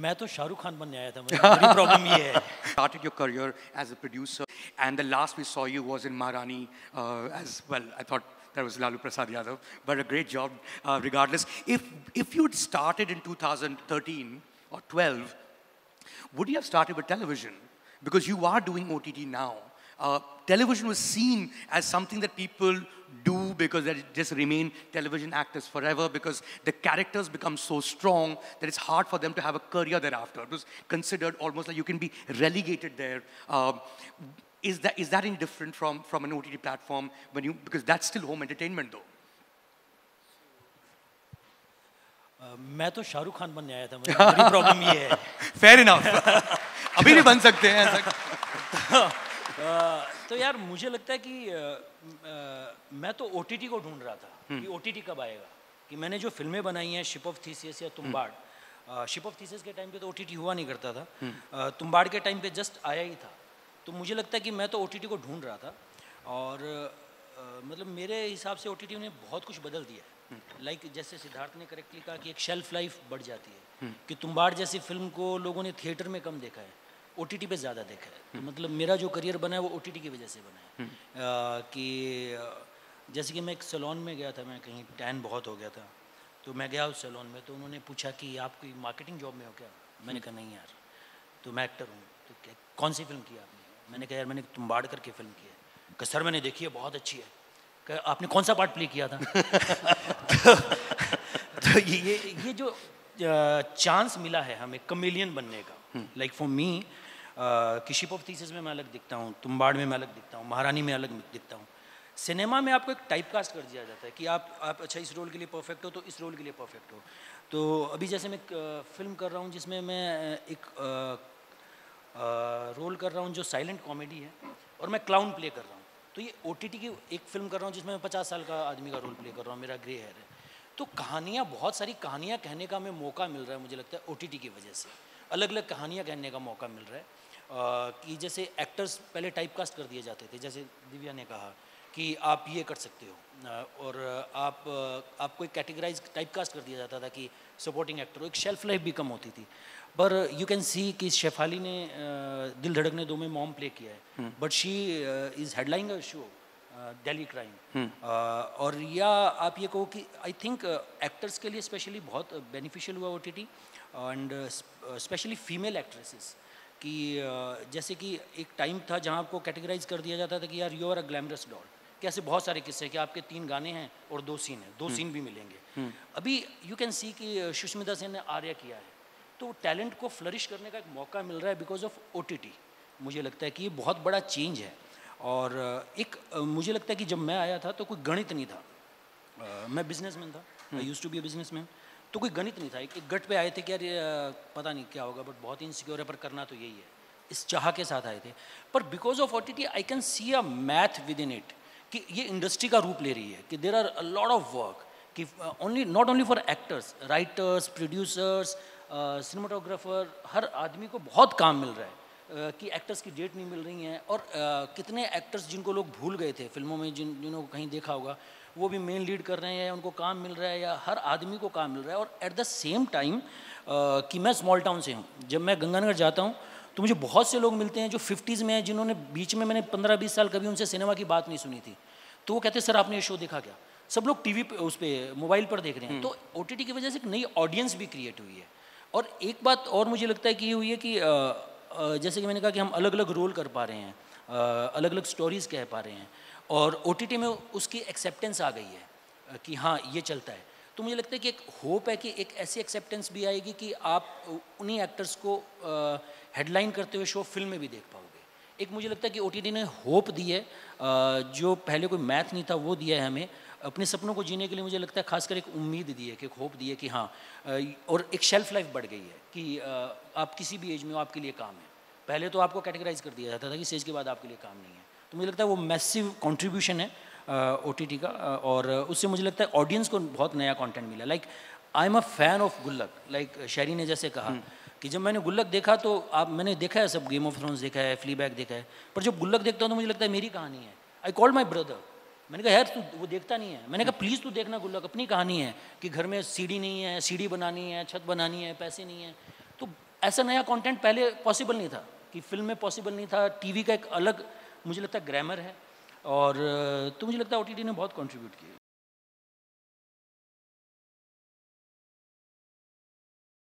मैं तो शाहरुख खान बनने आया था, मेरी प्रॉब्लम ये है. Started your career as a producer, and the last we saw you was in Maharani as well. I thought that was Lalu Prasad Yadav, but a great job regardless. If you'd started in 2013 or 12, would you have started with television? Because you are doing OTT now. Television was seen as something that people do because they just remain television actors forever, because the characters become so strong that it's hard for them to have a career thereafter. It was considered almost like you can be relegated there. Is that any different from an OTT platform because that's still home entertainment though? मैं तो शाहरुख खान बनने आया था, मेरी problem ये है. Fair enough. अभी भी बन सकते हैं ऐसा. तो यार मुझे लगता है कि मैं तो OTT को ढूंढ रहा था कि OTT कब आएगा. कि मैंने जो फिल्में बनाई हैं, शिप ऑफ थीसिस या तुम्बाड़, शिप ऑफ थीसिस के टाइम पे तो OTT हुआ नहीं करता था, तुम्बाड़ के टाइम पे जस्ट आया ही था. तो मुझे लगता है कि मैं तो OTT को ढूंढ रहा था, और मतलब मेरे हिसाब से OTT ने बहुत कुछ बदल दिया है. लाइक जैसे सिद्धार्थ ने करेक्टली कहा कि एक शेल्फ लाइफ बढ़ जाती है, कि तुम्बाड़ जैसी फिल्म को लोगों ने थिएटर में कम देखा है, OTT पे ज़्यादा देखा है. तो मतलब मेरा जो करियर बना है वो OTT की वजह से बना है. कि जैसे कि मैं एक सैलून में गया था, मैं कहीं टैन बहुत हो गया था, तो मैं गया उस सैलून में, तो उन्होंने पूछा कि आप कोई मार्केटिंग जॉब में हो क्या. मैंने कहा नहीं यार, तो मैं एक्टर हूँ. तो कौन सी फिल्म की आपने? मैंने कहा यार मैंने तुम्बाड़ करके फिल्म की है. कहा सर मैंने देखी है, बहुत अच्छी है. कहा आपने कौन सा पार्ट प्ले किया था? तो ये जो चांस मिला है हमें कमेलियन बनने का, लाइक फॉर मी, कि शिप ऑफ थीसिस में मैं अलग दिखता हूँ, तुम्बाड़ में मैं अलग दिखता हूँ, महारानी में अलग दिखता हूँ. सिनेमा में आपको एक टाइप कास्ट कर दिया जाता है कि आप अच्छा इस रोल के लिए परफेक्ट हो तो इस रोल के लिए परफेक्ट हो. तो अभी जैसे मैं फिल्म कर रहा हूँ जिसमें मैं एक रोल कर रहा हूँ जो साइलेंट कॉमेडी है, और मैं क्लाउन प्ले कर रहा हूँ. तो ये OTT की एक फिल्म कर रहा हूँ जिसमें मैं 50 साल का आदमी का रोल प्ले कर रहा हूँ, मेरा ग्रे हेयर है. तो कहानियाँ, बहुत सारी कहानियाँ कहने का हमें मौका मिल रहा है, मुझे लगता है OTT की वजह से अलग अलग कहानियाँ कहने का मौका मिल रहा है. कि जैसे एक्टर्स पहले टाइप कास्ट कर दिए जाते थे, जैसे दिव्या ने कहा कि आप ये कर सकते हो, और आपको एक कैटेगराइज टाइप कास्ट कर दिया जाता था कि सपोर्टिंग एक्टर हो, एक शेल्फ लाइफ भी कम होती थी. पर यू कैन सी कि शेफाली ने दिल धड़कने दो में मॉम प्ले किया है, but she is headlining a show Delhi crime. और या आप ये कहो कि आई थिंक एक्टर्स के लिए स्पेशली बहुत बेनिफिशियल हुआ OTT, and specially female actresses. कि जैसे कि एक टाइम था जहाँ आपको कैटेगराइज कर दिया जाता था कि यार you are a glamorous doll. कि ऐसे बहुत सारे किस्से कि आपके 3 गाने हैं और 2 सीन हैं, 2 सीन भी मिलेंगे. अभी यू कैन सी कि सुष्मिता सेन ने आर्या किया है, तो टैलेंट को फ्लरिश करने का एक मौका मिल रहा है बिकॉज ऑफ OTT. मुझे लगता है कि ये बहुत बड़ा चेंज है. और एक मुझे लगता है कि जब मैं आया था तो कोई गणित नहीं था. मैं बिजनेसमैन था, I used to be a businessman. तो कोई गणित नहीं था, एक गट पे आए थे कि यार पता नहीं क्या होगा, बट बहुत ही इनसिक्योर है, पर करना तो यही है, इस चाह के साथ आए थे. पर because of OTT I can see a math within it, कि ये इंडस्ट्री का रूप ले रही है, कि there are a lot of work, कि not only for actors, writers, producers, cinematographer, हर आदमी को बहुत काम मिल रहा है. कि एक्टर्स की डेट नहीं मिल रही हैं, और कितने एक्टर्स जिनको लोग भूल गए थे फिल्मों में, जिन्होंने कहीं देखा होगा, वो भी मेन लीड कर रहे हैं, या उनको काम मिल रहा है, या हर आदमी को काम मिल रहा है. और एट द सेम टाइम कि मैं स्मॉल टाउन से हूँ, जब मैं गंगानगर जाता हूँ तो मुझे बहुत से लोग मिलते हैं जो 50s में हैं, जिन्होंने बीच में मैंने 15-20 साल कभी उनसे सिनेमा की बात नहीं सुनी थी. तो वो कहते हैं सर आपने ये शो देखा क्या? सब लोग टीवी पे, उस पर मोबाइल पर देख रहे हैं. तो OTT की वजह से एक नई ऑडियंस भी क्रिएट हुई है. और एक बात और मुझे लगता है कि ये हुई है कि जैसे कि मैंने कहा कि हम अलग अलग रोल कर पा रहे हैं, अलग अलग स्टोरीज़ कह पा रहे हैं, और OTT में उसकी एक्सेप्टेंस आ गई है कि हाँ ये चलता है. तो मुझे लगता है कि एक होप है कि एक ऐसी एक्सेप्टेंस भी आएगी कि आप उन्हीं एक्टर्स को हेडलाइन करते हुए शो फिल्म में भी देख पाओगे. एक मुझे लगता है कि OTT ने होप दी है, जो पहले कोई मैथ नहीं था वो दिया है हमें अपने सपनों को जीने के लिए. मुझे लगता है खासकर एक उम्मीद दी है, कि एक होप दी है कि हाँ, और एक शेल्फ लाइफ बढ़ गई है कि आप किसी भी एज में हो आपके लिए काम है. पहले तो आपको कैटेगराइज कर दिया जाता था कि इस एज के बाद आपके लिए काम नहीं है. तो मुझे लगता है वो मैसिव कंट्रीब्यूशन है OTT का, और उससे मुझे लगता है ऑडियंस को बहुत नया कंटेंट मिला. Like I am a fan of गुल्लक, लाइक शहरी ने जैसे कहा कि जब मैंने गुल्लक देखा तो मैंने देखा है सब, गेम ऑफ थ्रोन्स देखा है, फ्लीबैग देखा है, पर जब गुल्लक देखता हूँ तो मुझे लगता है मेरी कहानी है. आई कॉल्ड माई ब्रदर, मैंने कहा यार तू वो देखता नहीं है, मैंने कहा प्लीज़ तू देखना गुल्लक, अपनी कहानी है कि घर में सीढ़ी नहीं है, सीढ़ी बनानी है, छत बनानी है, पैसे नहीं है. तो ऐसा नया कंटेंट पहले पॉसिबल नहीं था, कि फिल्म में पॉसिबल नहीं था। टीवी का एक अलग मुझे लगता है ग्रामर है, और तो मुझे लगता है OTT ने बहुत कंट्रीब्यूट किया।